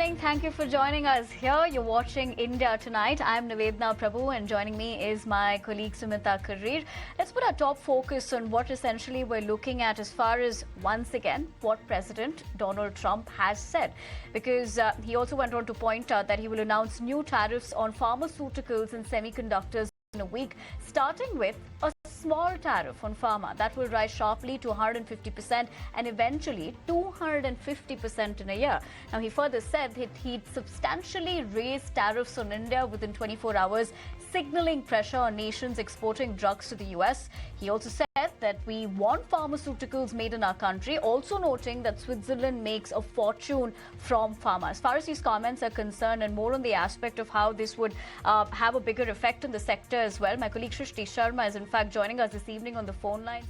morning. Thank you for joining us here. You're watching India Tonight. I'm Nivedna Prabhu, and joining me is my colleague Sumita Karir. Let's put our top focus on what essentially we're looking at as far as, once again, what President Donald Trump has said. Because he also went on to point out that he will announce new tariffs on pharmaceuticals and semiconductors in a week, starting with a small tariff on pharma that will rise sharply to 150% and eventually 250% in a year. Now, he further said that he'd substantially raise tariffs on India within 24 hours, signaling pressure on nations exporting drugs to the U.S. He also said that we want pharmaceuticals made in our country, also noting that Switzerland makes a fortune from pharma. As far as these comments are concerned, and more on the aspect of how this would have a bigger effect on the sector as well, my colleague Shrishti Sharma is in fact joining us this evening on the phone line.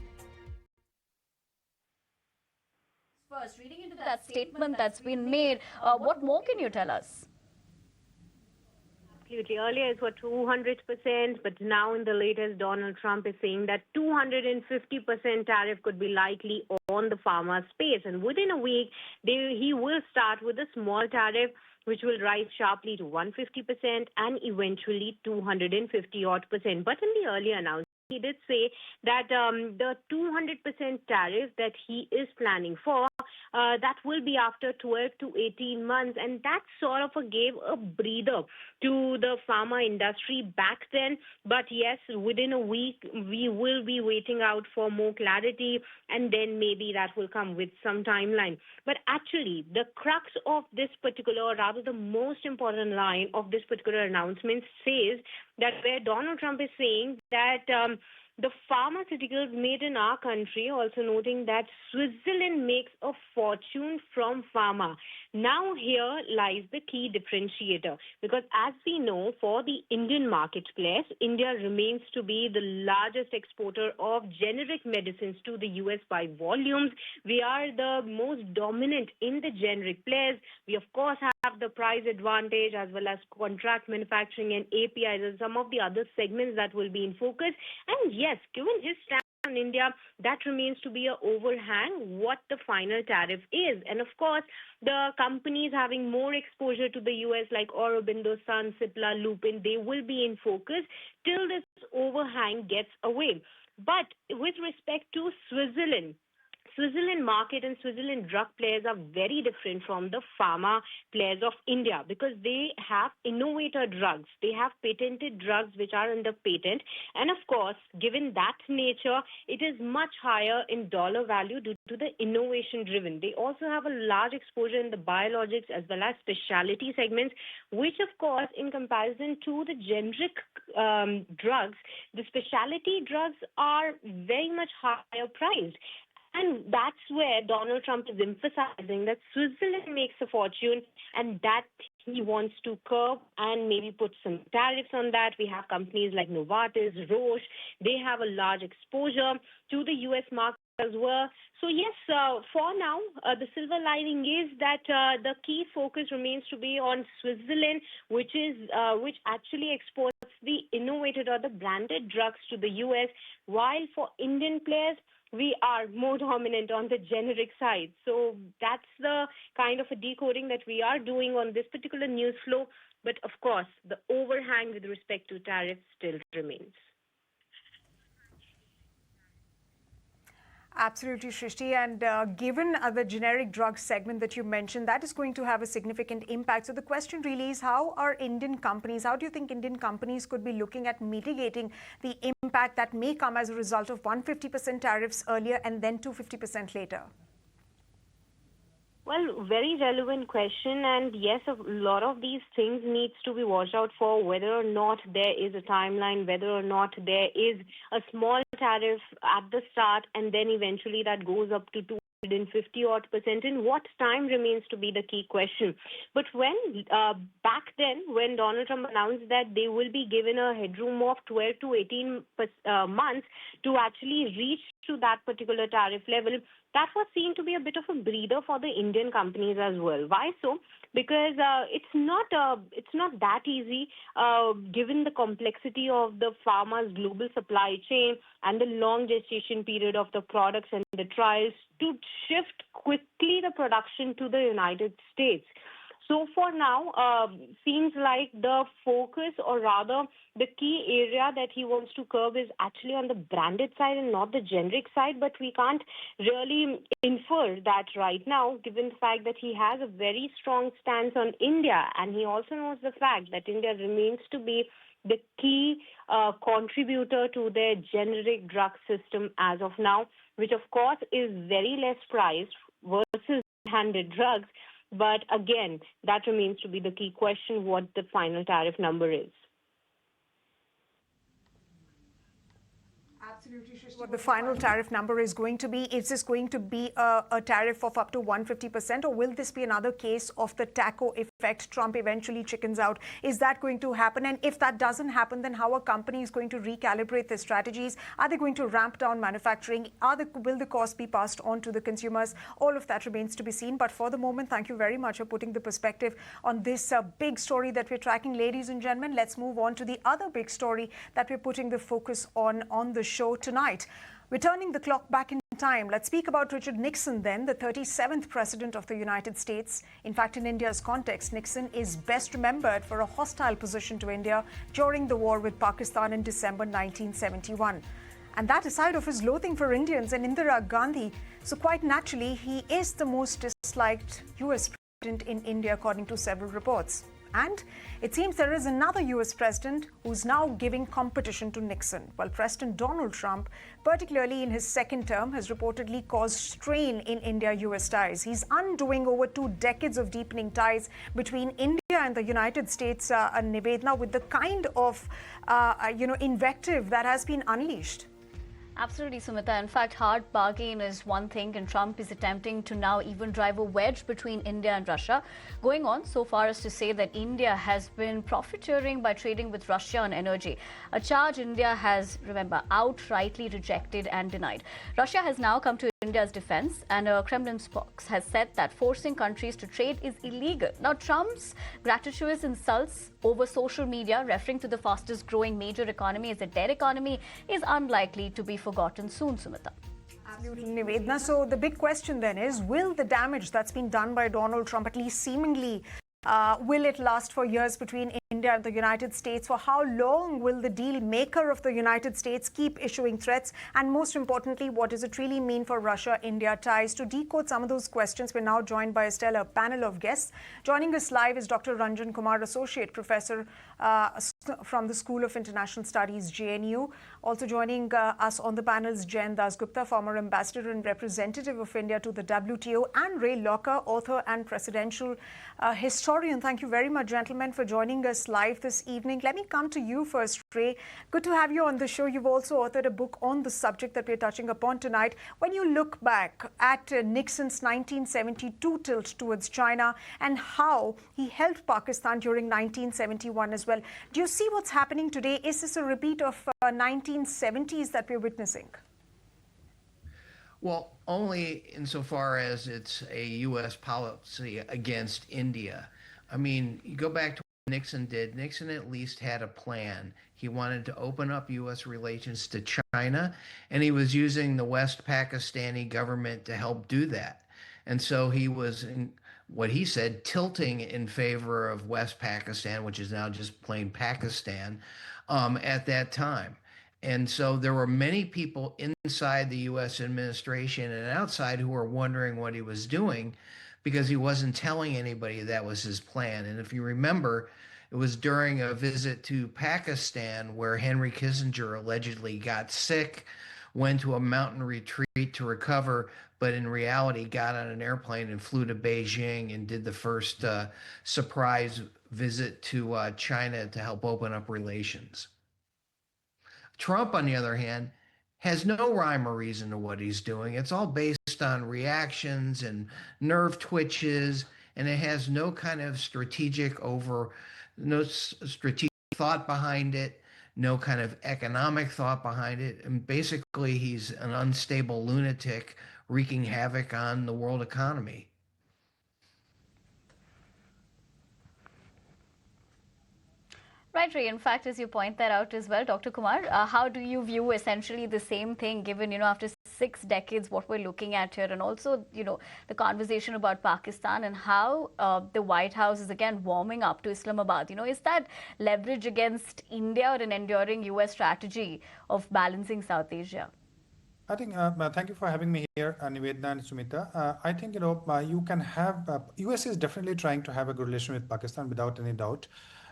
First, reading into that statement that's been made, what more can you tell us? Absolutely. Earlier it was 200%, but now in the latest, Donald Trump is saying that 250% tariff could be likely on the pharma space. And within a week, he will start with a small tariff, which will rise sharply to 150% and eventually 250-odd%. But in the earlier announcement, he did say that the 200% tariff that he is planning for, that will be after 12 to 18 months. And that sort of gave a breather to the pharma industry back then. But yes, within a week, we will be waiting out for more clarity, and then maybe that will come with some timeline. But actually, the crux of this particular, or rather the most important line of this particular announcement says that where Donald Trump is saying that the pharmaceuticals made in our country, also noting that Switzerland makes a fortune from pharma. Now here lies the key differentiator, because as we know, for the Indian marketplace, India remains to be the largest exporter of generic medicines to the US by volumes. We are the most dominant in the generic players. We, of course, have the price advantage as well as contract manufacturing and APIs and some of the other segments that will be in focus. And yes, given his stand on India, that remains to be an overhang what the final tariff is. And of course, the companies having more exposure to the US like Aurobindo, Sun, Cipla, Lupin, they will be in focus till this overhang gets away. But with respect to Switzerland market and Switzerland drug players are very different from the pharma players of India, because they have innovator drugs. They have patented drugs which are under patent. And of course, given that nature, it is much higher in dollar value due to the innovation driven. They also have a large exposure in the biologics as well as specialty segments, which of course, in comparison to the generic drugs, the specialty drugs are very much higher priced. And that's where Donald Trump is emphasizing that Switzerland makes a fortune and that he wants to curb and maybe put some tariffs on that. We have companies like Novartis, Roche. They have a large exposure to the U.S. market as well. So yes, for now, the silver lining is that the key focus remains to be on Switzerland, which actually exports the innovated or the branded drugs to the U.S., while for Indian players, we are more dominant on the generic side. So that's the kind of a decoding that we are doing on this particular news flow. But of course, the overhang with respect to tariffs still remains. Absolutely, Shrishti. And given the generic drug segment that you mentioned, that is going to have a significant impact. So the question really is, how do you think Indian companies could be looking at mitigating the impact that may come as a result of 150% tariffs earlier and then 250% later? Well, very relevant question. And yes, a lot of these things needs to be watched out for, whether or not there is a timeline, whether or not there is a small tariff at the start, and then eventually that goes up to 250-odd%. In what time remains to be the key question. But when back then, when Donald Trump announced that they will be given a headroom of 12 to 18 months to actually reach to that particular tariff level, that was seen to be a bit of a breather for the Indian companies as well. Why so? Because it's not that easy, given the complexity of the pharma's global supply chain and the long gestation period of the products and the trials, to shift quickly the production to the United States. So for now, seems like the focus, or rather the key area that he wants to curb is actually on the branded side and not the generic side. But we can't really infer that right now, given the fact that he has a very strong stance on India. And he also knows the fact that India remains to be the key contributor to their generic drug system as of now, which of course is very less priced versus handed drugs. But again, that remains to be the key question, what the final tariff number is. Absolutely, Shrishti. What the final tariff number is going to be? Is this going to be a tariff of up to 150%, or will this be another case of the taco effect? Trump eventually chickens out. Is that going to happen? And if that doesn't happen, then how are companies going to recalibrate their strategies? Are they going to ramp down manufacturing? Will the cost be passed on to the consumers? All of that remains to be seen. But for the moment, thank you very much for putting the perspective on this big story that we're tracking. Ladies and gentlemen, let's move on to the other big story that we're putting the focus on the show tonight. We're turning the clock back in time. Let's speak about Richard Nixon then, the 37th President of the United States. In fact, in India's context, Nixon is best remembered for a hostile position to India during the war with Pakistan in December 1971. And that aside of his loathing for Indians and Indira Gandhi, so quite naturally, he is the most disliked US president in India, according to several reports. And it seems there is another US president who's now giving competition to Nixon. Well, President Donald Trump, particularly in his second term, has reportedly caused strain in India-US ties. He's undoing over 2 decades of deepening ties between India and the United States, Nivedna, with the kind of invective that has been unleashed. Absolutely, Sumita. In fact, hard bargain is one thing, and Trump is attempting to now even drive a wedge between India and Russia, going on so far as to say that India has been profiteering by trading with Russia on energy, a charge India has, remember, outrightly rejected and denied. Russia has now come to India's defense, and a Kremlin spokesman has said that forcing countries to trade is illegal. Now, Trump's gratuitous insults over social media, referring to the fastest growing major economy as a dead economy, is unlikely to be forgotten soon, Sumita. Absolutely, Nivedna. So the big question then is, will the damage that's been done by Donald Trump, at least seemingly, will it last for years between India and the United States? For how long will the deal maker of the United States keep issuing threats? And most importantly, what does it really mean for Russia-India ties? To decode some of those questions, we're now joined by a stellar panel of guests. Joining us live is Dr. Ranjan Kumar, Associate Professor from the School of International Studies, JNU. Also joining us on the panel is Jayan Dasgupta, former ambassador and representative of India to the WTO, and Ray Locker, author and presidential historian. Thank you very much, gentlemen, for joining us live this evening. Let me come to you first, Ray. Good to have you on the show. You've also authored a book on the subject that we're touching upon tonight. When you look back at Nixon's 1972 tilt towards China and how he helped Pakistan during 1971 as well, do you see what's happening today? Is this a repeat of 1970s that we're witnessing? Well, only insofar as it's a U.S. policy against India. I mean, you go back to what Nixon did. Nixon at least had a plan. He wanted to open up U.S. relations to China, and he was using the West Pakistani government to help do that. And so he was, in what he said, tilting in favor of West Pakistan, which is now just plain Pakistan, at that time. And so there were many people inside the U.S. administration and outside who were wondering what he was doing, because he wasn't telling anybody that was his plan. And if you remember, it was during a visit to Pakistan where Henry Kissinger allegedly got sick, went to a mountain retreat to recover, but in reality got on an airplane and flew to Beijing and did the first surprise visit to China to help open up relations. Trump, on the other hand, has no rhyme or reason to what he's doing. It's all based on reactions and nerve twitches, and it has no kind of strategic thought behind it, no kind of economic thought behind it. And basically, he's an unstable lunatic wreaking havoc on the world economy. Right, Ray. In fact, as you point that out as well, Dr. Kumar, how do you view essentially the same thing, given, after 6 decades, what we're looking at here, and also, the conversation about Pakistan and how the White House is again warming up to Islamabad. Is that leverage against India or an enduring U.S. strategy of balancing South Asia? I think, thank you for having me here, Nivedna and Sumita. I think, you can have, US is definitely trying to have a good relation with Pakistan without any doubt.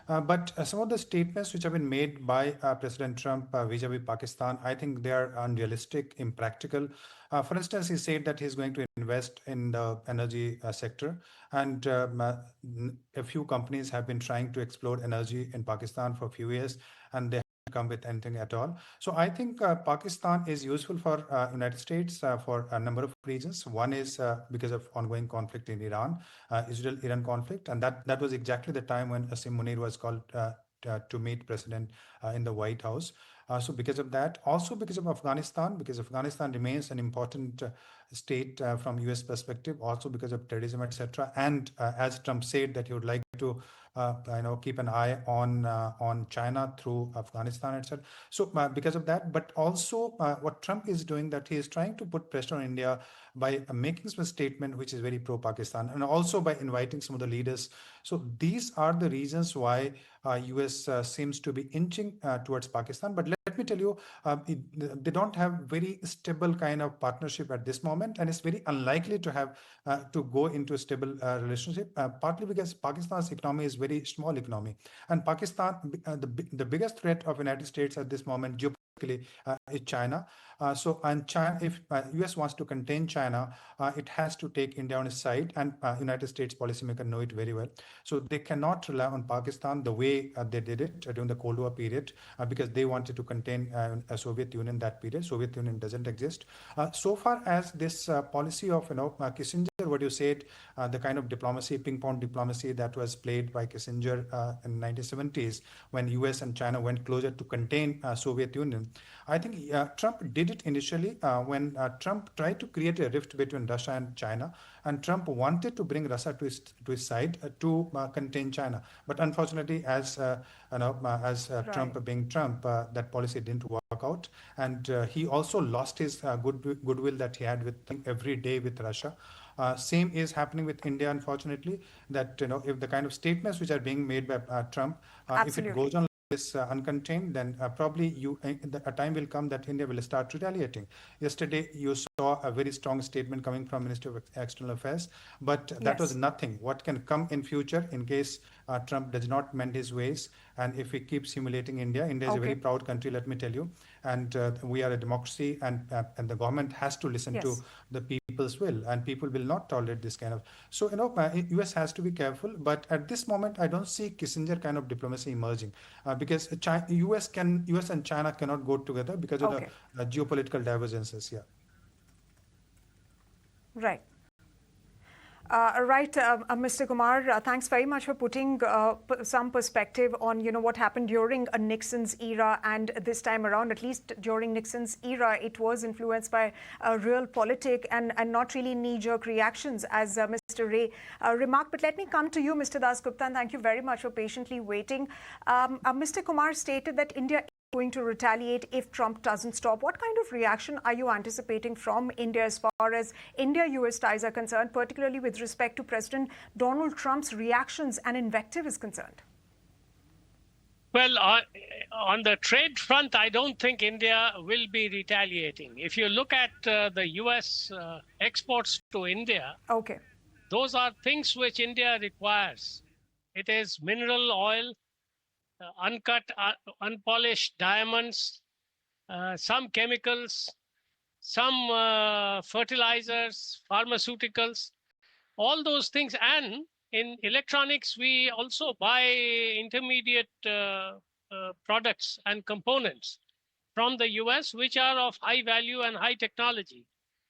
But some of the statements which have been made by President Trump vis-a-vis Pakistan, I think they are unrealistic, impractical. For instance, he said that he's going to invest in the energy sector, and a few companies have been trying to explore energy in Pakistan for a few years, and they come with anything at all. So I think Pakistan is useful for United States for a number of reasons. One is because of ongoing conflict in Iran, Israel-Iran conflict, and that was exactly the time when Asim Munir was called to meet President in the White House. So because of that, also because of Afghanistan, because Afghanistan remains an important state from US perspective, also because of terrorism, etc. And as Trump said that he would like to keep an eye on China through Afghanistan, etc. So because of that, but also what Trump is doing, that he is trying to put pressure on India by making some statement which is very pro-Pakistan, and also by inviting some of the leaders. So these are the reasons why US seems to be inching towards Pakistan. But let me tell you, they don't have very stable kind of partnership at this moment, and it's very unlikely to have to go into a stable relationship. Partly because Pakistan's economy is very small economy, and Pakistan, the biggest threat of United States at this moment geopolitically is China. And China, if US wants to contain China, it has to take India on its side, and United States policymakers know it very well. So they cannot rely on Pakistan the way they did it during the Cold War period, because they wanted to contain a Soviet Union that period. Soviet Union doesn't exist. So far as this policy of Kissinger, what you said, the kind of diplomacy, ping pong diplomacy that was played by Kissinger in 1970s when US and China went closer to contain Soviet Union. I think Trump did it initially when Trump tried to create a rift between Russia and China, and Trump wanted to bring Russia to his side to contain China. But unfortunately, as Right. Trump being Trump, that policy didn't work out, and he also lost his goodwill that he had with every day with Russia. Same is happening with India, unfortunately, that if the kind of statements which are being made by Trump, if it goes on is uncontained, then probably a time will come that India will start retaliating. Yesterday, you saw a very strong statement coming from Minister of External Affairs, but that was nothing. What can come in future in case Trump does not mend his ways, and if we keep simulating India is a very proud country, let me tell you, and we are a democracy, and the government has to listen to the people's will, and people will not tolerate this kind of. So US has to be careful, but at this moment, I don't see Kissinger kind of diplomacy emerging, because US and China cannot go together because of the geopolitical divergences. Yeah. Right. Mr. Kumar, thanks very much for putting some perspective on what happened during Nixon's era, and this time around, at least during Nixon's era, it was influenced by realpolitik and not really knee-jerk reactions, as Mr. Ray remarked. But let me come to you, Mr. Dasgupta, and thank you very much for patiently waiting. Mr. Kumar stated that India going to retaliate if Trump doesn't stop. What kind of reaction are you anticipating from India as far as India-US ties are concerned, particularly with respect to President Donald Trump's reactions and invective is concerned? Well, on the trade front, I don't think India will be retaliating. If you look at the US exports to India, those are things which India requires. It is mineral oil, uncut, unpolished diamonds, some chemicals, some fertilizers, pharmaceuticals, all those things. And in electronics, we also buy intermediate products and components from the US, which are of high value and high technology.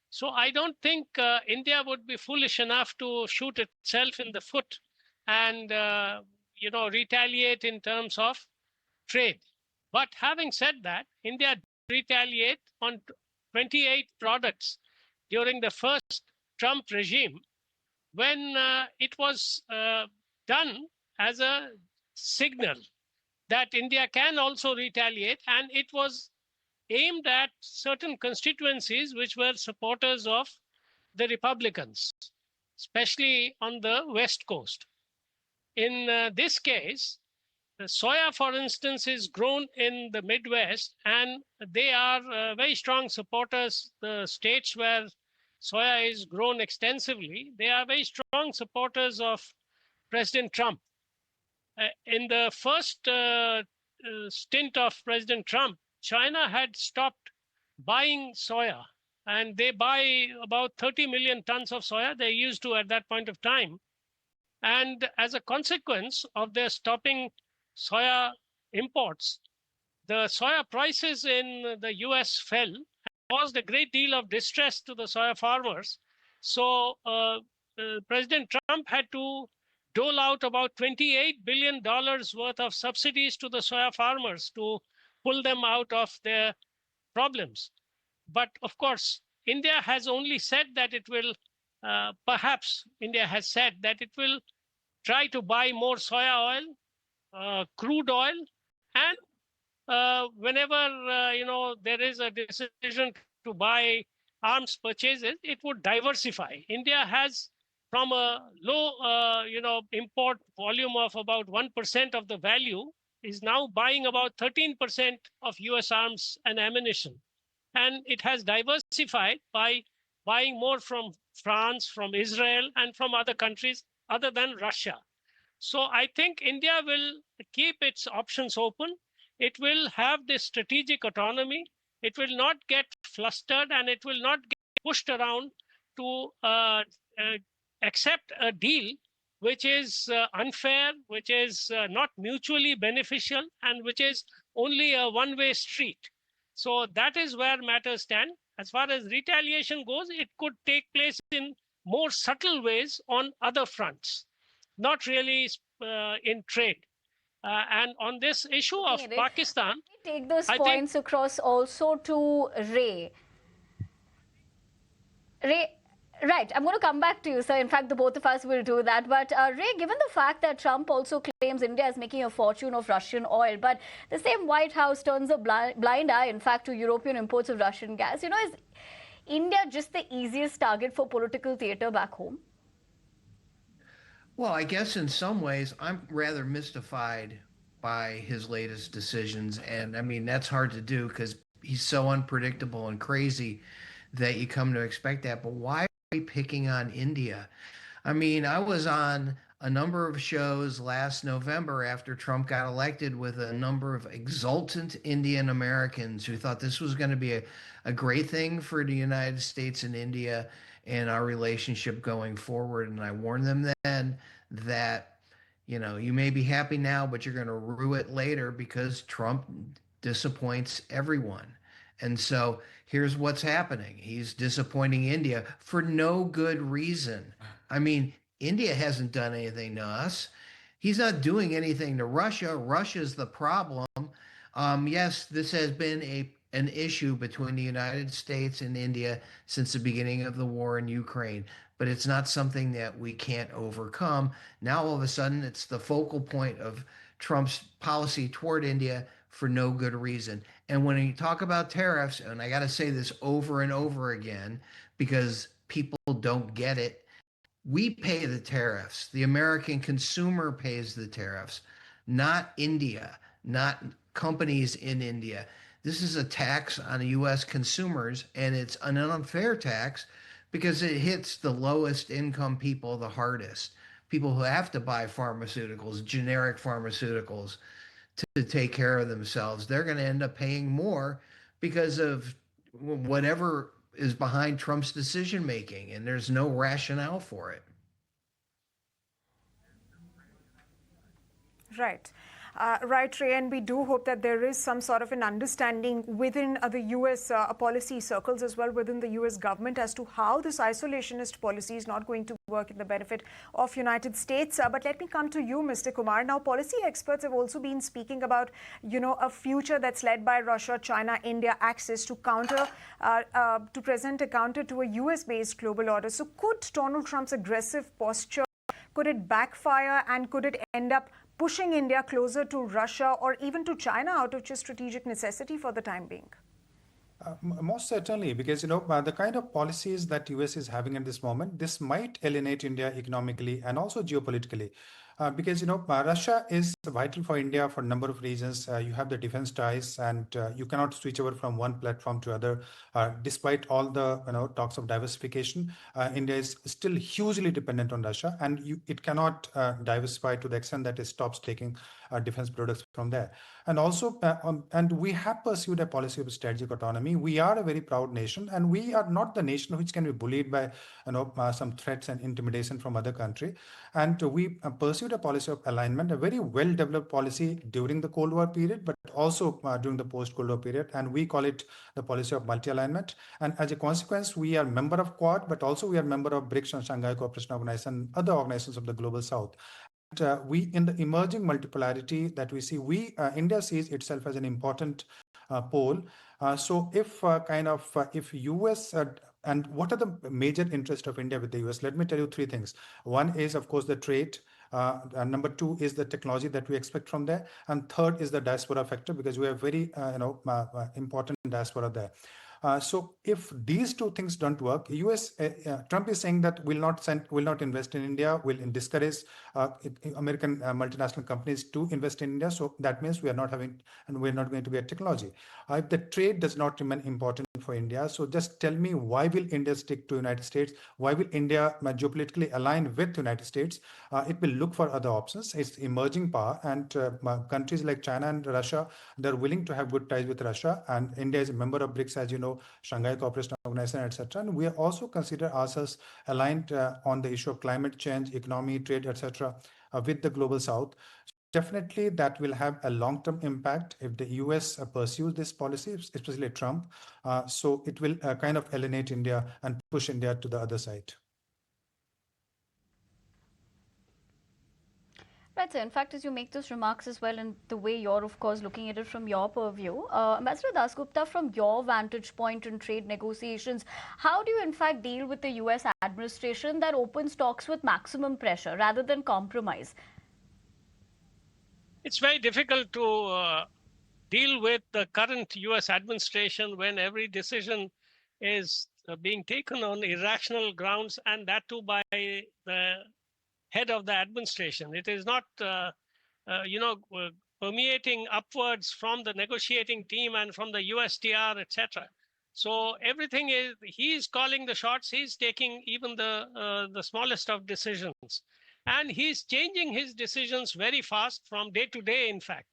So I don't think India would be foolish enough to shoot itself in the foot and retaliate in terms of trade. But having said that, India retaliate on 28 products during the first Trump regime, when it was done as a signal that India can also retaliate, and it was aimed at certain constituencies which were supporters of the Republicans, especially on the West Coast. In this case, the soya, for instance, is grown in the Midwest, and they are very strong supporters. The states where soya is grown extensively, they are very strong supporters of President Trump. In the first stint of President Trump, China had stopped buying soya, and they buy about 30 million tons of soya. They used to at that point of time. And as a consequence of their stopping soya imports, the soya prices in the US fell and caused a great deal of distress to the soya farmers. So President Trump had to dole out about $28 billion worth of subsidies to the soya farmers to pull them out of their problems. But of course, India has only said that it will, perhaps India has said that it will try to buy more soya oil, crude oil, and whenever there is a decision to buy arms purchases, it would diversify. India has, from a low import volume of about 1% of the value, is now buying about 13% of US arms and ammunition. And it has diversified by buying more from France, from Israel, and from other countries other than Russia. So I think India will keep its options open. It will have this strategic autonomy. It will not get flustered, and it will not get pushed around to accept a deal which is unfair, which is not mutually beneficial, and which is only a one-way street. So that is where matters stand. As far as retaliation goes, it could take place in more subtle ways on other fronts, not really in trade. And on this issue of Pakistan, take those points across also to Ray. Ray, right, I'm going to come back to you, sir. In fact, the both of us will do that. But Ray, given the fact that Trump also claims India is making a fortune of Russian oil, but the same White House turns a blind eye, in fact, to European imports of Russian gas, is India just the easiest target for political theater back home? Well, I guess in some ways, I'm rather mystified by his latest decisions. And I mean, that's hard to do because he's so unpredictable and crazy that you come to expect that. But why are we picking on India? I mean, I was on a number of shows last November after Trump got elected with a number of exultant Indian Americans who thought this was going to be a great thing for the United States and India and our relationship going forward. And I warned them then that, you may be happy now, but you're going to rue it later because Trump disappoints everyone. And so here's what's happening. He's disappointing India for no good reason. I mean, India hasn't done anything to us. He's not doing anything to Russia. Russia's the problem. Yes, this has been an issue between the United States and India since the beginning of the war in Ukraine, but it's not something that we can't overcome. Now, all of a sudden, it's the focal point of Trump's policy toward India for no good reason. And when you talk about tariffs, and I got to say this over and over again because people don't get it, we pay the tariffs. The American consumer pays the tariffs, not India, not companies in India. This is a tax on U.S. consumers, and it's an unfair tax because it hits the lowest income people the hardest. People who have to buy pharmaceuticals, generic pharmaceuticals, to take care of themselves. They're going to end up paying more because of whatever is behind Trump's decision making, and there's no rationale for it. Right. Right, Ray, and we do hope that there is some sort of an understanding within the U.S. Policy circles as well, within the U.S. government as to how this isolationist policy is not going to work in the benefit of United States. But let me come to you, Mr. Kumar. Now, policy experts have also been speaking about, a future that's led by Russia, China, India axis to present a counter to a U.S.-based global order. So could Donald Trump's aggressive posture, could it backfire, and could it end up pushing India closer to Russia or even to China out of just strategic necessity for the time being? Most certainly, because the kind of policies that US is having at this moment, this might alienate India economically and also geopolitically. Because Russia is vital for India for a number of reasons. You have the defense ties, and you cannot switch over from one platform to other. Despite all the talks of diversification, India is still hugely dependent on Russia, and it cannot diversify to the extent that it stops taking defense products from there. And also, and we have pursued a policy of strategic autonomy. We are a very proud nation, and we are not the nation which can be bullied by some threats and intimidation from other country. And we pursued a policy of alignment, a very well-developed policy during the Cold War period, but also during the post-Cold War period. And we call it the policy of multi-alignment. And as a consequence, we are member of Quad, but also we are member of BRICS and Shanghai Cooperation Organization and other organizations of the Global South. We, in the emerging multipolarity that we see, India sees itself as an important pole. So if if US and what are the major interests of India with the US? Let me tell you three things. One is, of course, the trade. And number two is the technology that we expect from there. And third is the diaspora factor, because we have very important diaspora there. So if these two things don't work, Trump is saying that will not invest in India, will discourage American multinational companies to invest in India. So that means we're not going to get technology. If the trade does not remain important for India, so just tell me, why will India stick to United States? Why will India geopolitically align with United States? It will look for other options. It's emerging power, and countries like China and Russia, they're willing to have good ties with Russia, and India is a member of BRICS, as you know, Shanghai Cooperation Organization, etc. And we also consider ourselves aligned on the issue of climate change, economy, trade, etc. With the Global South. Definitely, that will have a long-term impact if the US pursues this policy, especially Trump. So it will kind of alienate India and push India to the other side. Right, so in fact, as you make those remarks as well, and the way you're, of course, looking at it from your purview, Ambassador Dasgupta, from your vantage point in trade negotiations, how do you, in fact, deal with the US administration that opens talks with maximum pressure rather than compromise? It's very difficult to deal with the current US administration when every decision is being taken on irrational grounds, and that too by the head of the administration. It is not, permeating upwards from the negotiating team and from the USTR, etc. So everything is, he's calling the shots. He's taking even the smallest of decisions, and he's changing his decisions very fast from day to day, in fact.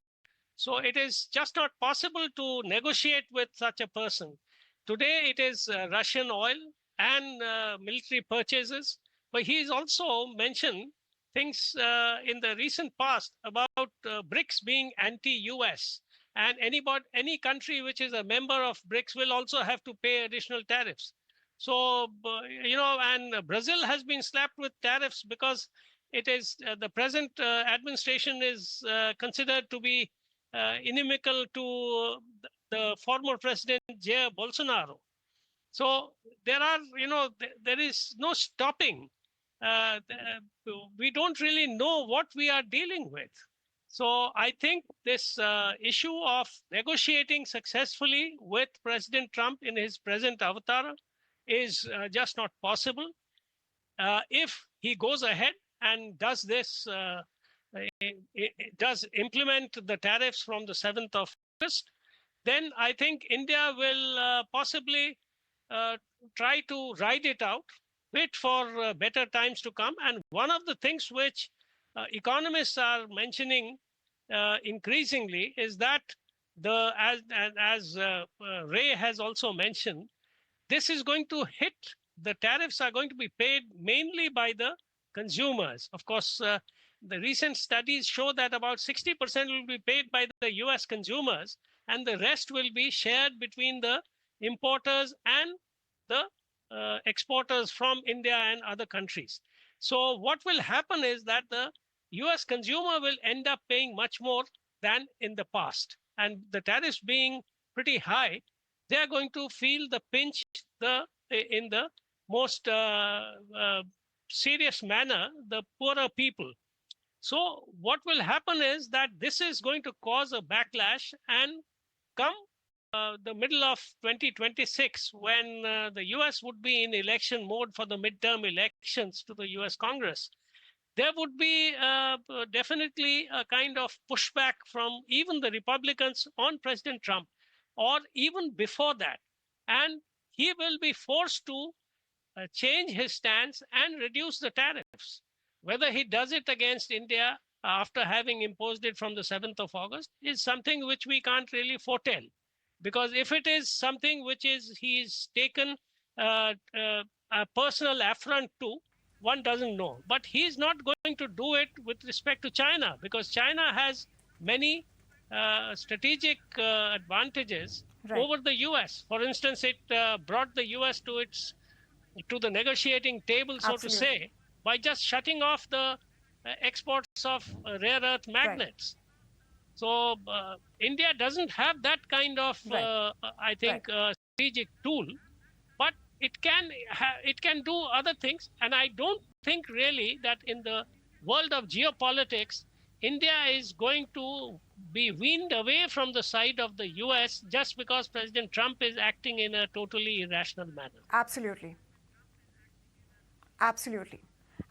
So it is just not possible to negotiate with such a person. Today it is Russian oil and military purchases, but he's also mentioned things in the recent past about BRICS being anti-US, and any country which is a member of BRICS will also have to pay additional tariffs. So and Brazil has been slapped with tariffs because it is the present administration is considered to be inimical to the former president Jair Bolsonaro. So there are, there is no stopping. We don't really know what we are dealing with. So I think this issue of negotiating successfully with President Trump in his present avatar is just not possible. If he goes ahead and does this, it does implement the tariffs from the 7th of August, then I think India will possibly try to ride it out, wait for better times to come. And one of the things which economists are mentioning increasingly is that as Ray has also mentioned, this is going to hit, the tariffs are going to be paid mainly by the consumers. Of course, the recent studies show that about 60% will be paid by the US consumers, and the rest will be shared between the importers and the exporters from India and other countries. So what will happen is that the US consumer will end up paying much more than in the past. And the tariffs being pretty high, they are going to feel the pinch in the most serious manner, the poorer people. So what will happen is that this is going to cause a backlash, and come the middle of 2026, when the US would be in election mode for the midterm elections to the US Congress, there would be definitely a kind of pushback from even the Republicans on President Trump, or even before that. And he will be forced to change his stance and reduce the tariffs. Whether he does it against India after having imposed it from the 7th of August is something which we can't really foretell. Because if it is something which is he's taken a personal affront to, one doesn't know. But he's not going to do it with respect to China, because China has many strategic advantages over the US. For instance, it brought the US to the negotiating table, so to say, by just shutting off the exports of rare earth magnets. So India doesn't have that kind of, I think, strategic tool, but it can do other things. And I don't think really that in the world of geopolitics, India is going to be weaned away from the side of the US just because President Trump is acting in a totally irrational manner. Absolutely. Absolutely.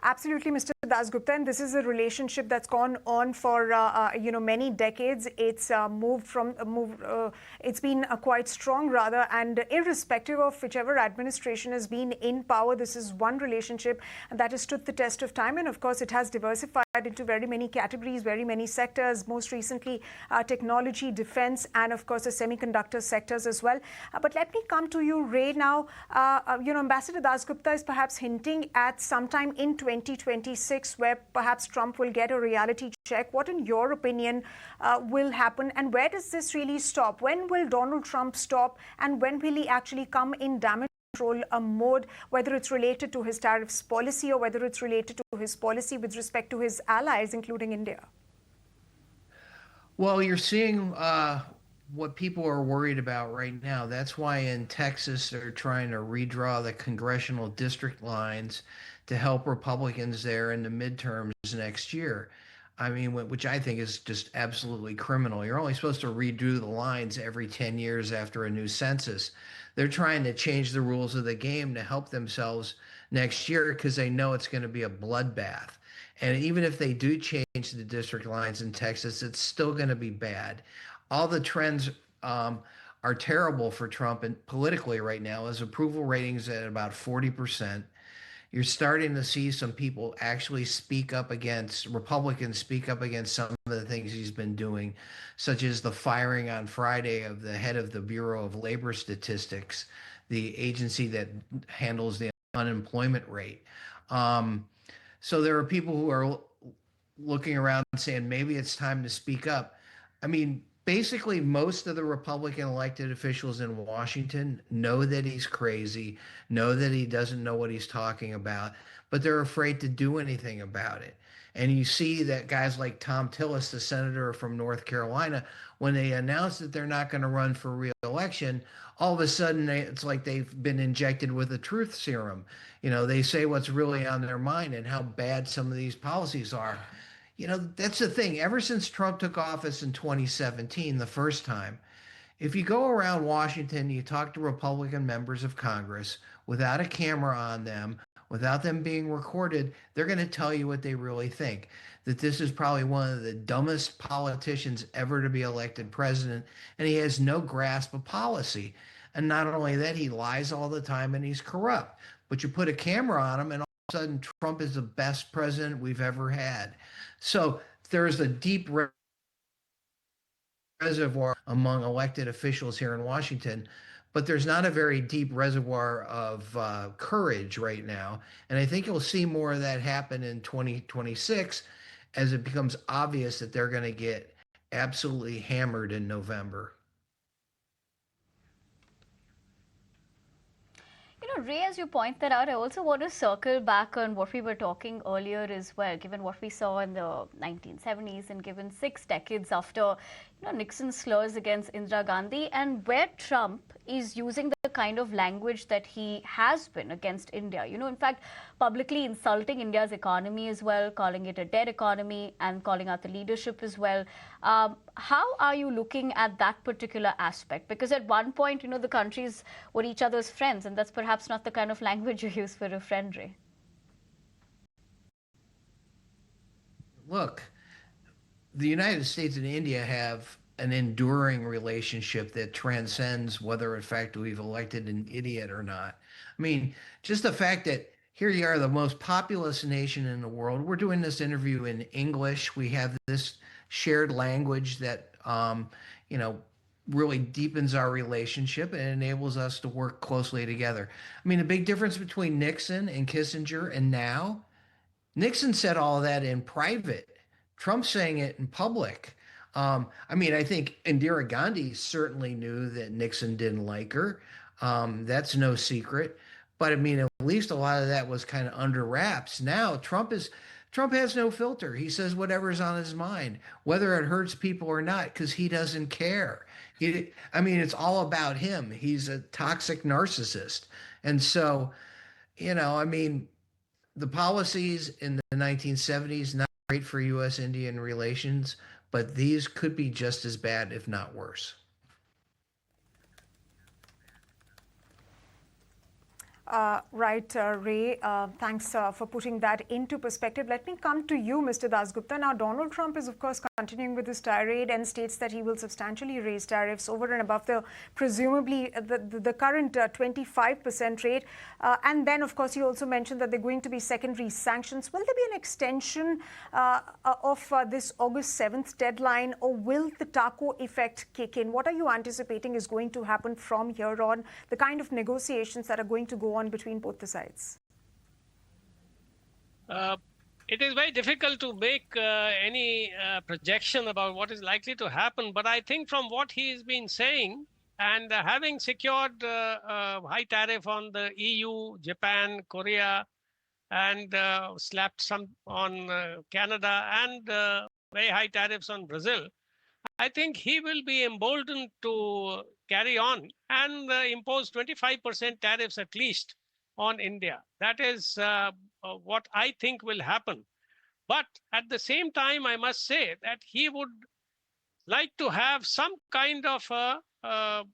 Absolutely, Mr. Dasgupta, and this is a relationship that's gone on for many decades. It's it's been quite strong, rather, and irrespective of whichever administration has been in power, this is one relationship that has stood the test of time. And of course, it has diversified into very many categories, very many sectors. Most recently, technology, defense, and of course the semiconductor sectors as well. But let me come to you, Ray. Now, Ambassador Dasgupta is perhaps hinting at sometime in 2026, where perhaps Trump will get a reality check. What, in your opinion, will happen, and where does this really stop? When will Donald Trump stop, and when will he actually come in damage control mode, whether it's related to his tariffs policy or whether it's related to his policy with respect to his allies, including India? Well, you're seeing what people are worried about right now. That's why in Texas they're trying to redraw the congressional district lines to help Republicans there in the midterms next year. I mean, which I think is just absolutely criminal. You're only supposed to redo the lines every 10 years after a new census. They're trying to change the rules of the game to help themselves next year because they know it's going to be a bloodbath. And even if they do change the district lines in Texas, it's still going to be bad. All the trends are terrible for Trump and politically right now. His approval ratings at about 40%. You're starting to see some people actually Republicans speak up against some of the things he's been doing, such as the firing on Friday of the head of the Bureau of Labor Statistics, the agency that handles the unemployment rate. So there are people who are looking around and saying maybe it's time to speak up. I mean, basically, most of the Republican elected officials in Washington know that he's crazy, know that he doesn't know what he's talking about, but they're afraid to do anything about it. And you see that guys like Tom Tillis, the senator from North Carolina, when they announce that they're not going to run for re-election, all of a sudden it's like they've been injected with a truth serum. They say what's really on their mind and how bad some of these policies are. That's the thing. Ever since Trump took office in 2017, the first time, if you go around Washington, you talk to Republican members of Congress without a camera on them, without them being recorded, they're going to tell you what they really think. That this is probably one of the dumbest politicians ever to be elected president, and he has no grasp of policy. And not only that, he lies all the time and he's corrupt. But you put a camera on him and all of a sudden Trump is the best president we've ever had. So there's a deep reservoir among elected officials here in Washington, but there's not a very deep reservoir of courage right now. And I think you'll see more of that happen in 2026 as it becomes obvious that they're going to get absolutely hammered in November. Ray, as you point that out, I also want to circle back on what we were talking earlier as well, given what we saw in the 1970s and given 6 decades after Nixon's slurs against Indira Gandhi, and where Trump is using the the kind of language that he has been against India. You know, in fact, publicly insulting India's economy as well, calling it a dead economy and calling out the leadership as well. How are you looking at that particular aspect? Because at one point, you know, the countries were each other's friends, and that's perhaps not the kind of language you use for a friend, Ray. Look, the United States and India have an enduring relationship that transcends whether, in fact, we've elected an idiot or not. I mean, just the fact that here you are, the most populous nation in the world. We're doing this interview in English. We have this shared language that, you know, really deepens our relationship and enables us to work closely together. I mean, the big difference between Nixon and Kissinger and now, Nixon said all of that in private. Trump's saying it in public. I mean, I think Indira Gandhi certainly knew that Nixon didn't like her. That's no secret. But I mean, at least a lot of that was kind of under wraps. Now Trump has no filter. He says whatever's on his mind, whether it hurts people or not, because he doesn't care. I mean, it's all about him. He's a toxic narcissist. And so, you know, I mean, the policies in the 1970s, not great for U.S.-Indian relations, but these could be just as bad, if not worse. Right, Ray. Thanks for putting that into perspective. Let me come to you, Mr. Dasgupta. Now, Donald Trump is, of course, continuing with his tirade and states that he will substantially raise tariffs over and above the presumably the current 25% rate. And then, of course, he also mentioned that they're going to be secondary sanctions. Will there be an extension of this August 7th deadline, or will the taco effect kick in? What are you anticipating is going to happen from here on, the kind of negotiations that are going to go on between both the sides? It is very difficult to make any projection about what is likely to happen. But I think from what he's been saying, and having secured a high tariff on the EU, Japan, Korea, and slapped some on Canada, and very high tariffs on Brazil, I think he will be emboldened to carry on and impose 25% tariffs at least on India. That is what I think will happen. But at the same time, I must say that he would like to have some kind of a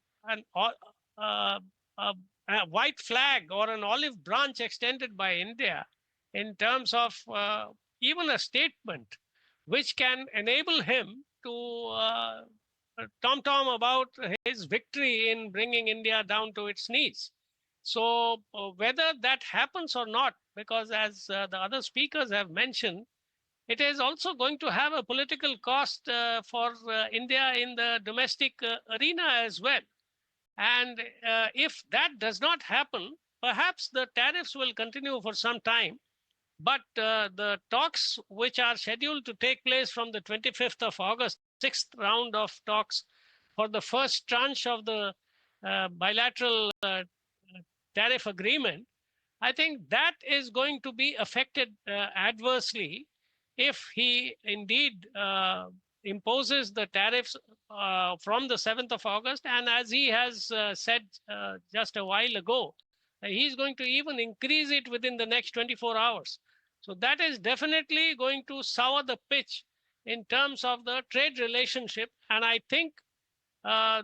white flag or an olive branch extended by India in terms of even a statement which can enable him to tom-tom about his victory in bringing India down to its knees. So whether that happens or not, because as the other speakers have mentioned, it is also going to have a political cost for India in the domestic arena as well. And if that does not happen, perhaps the tariffs will continue for some time. But the talks which are scheduled to take place from the 25th of August, sixth round of talks for the first tranche of the bilateral tariff agreement, I think that is going to be affected adversely if he indeed imposes the tariffs from the 7th of August. And as he has said just a while ago, he's going to even increase it within the next 24 hours. So that is definitely going to sour the pitch in terms of the trade relationship. And I think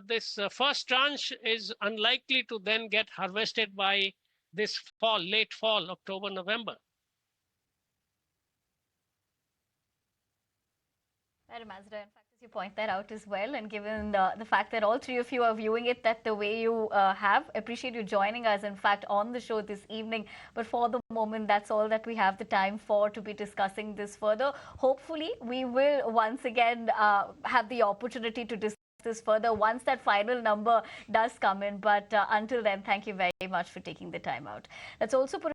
this first tranche is unlikely to then get harvested by this fall, late fall, October, November. Madam Mazda, in fact, as you point that out as well, and given the fact that all three of you are viewing it that the way you have, appreciate you joining us, in fact, on the show this evening. But for the moment, that's all that we have the time for to be discussing this further. Hopefully, we will once again have the opportunity to discuss this further once that final number does come in. But until then, thank you very much for taking the time out. Let's also put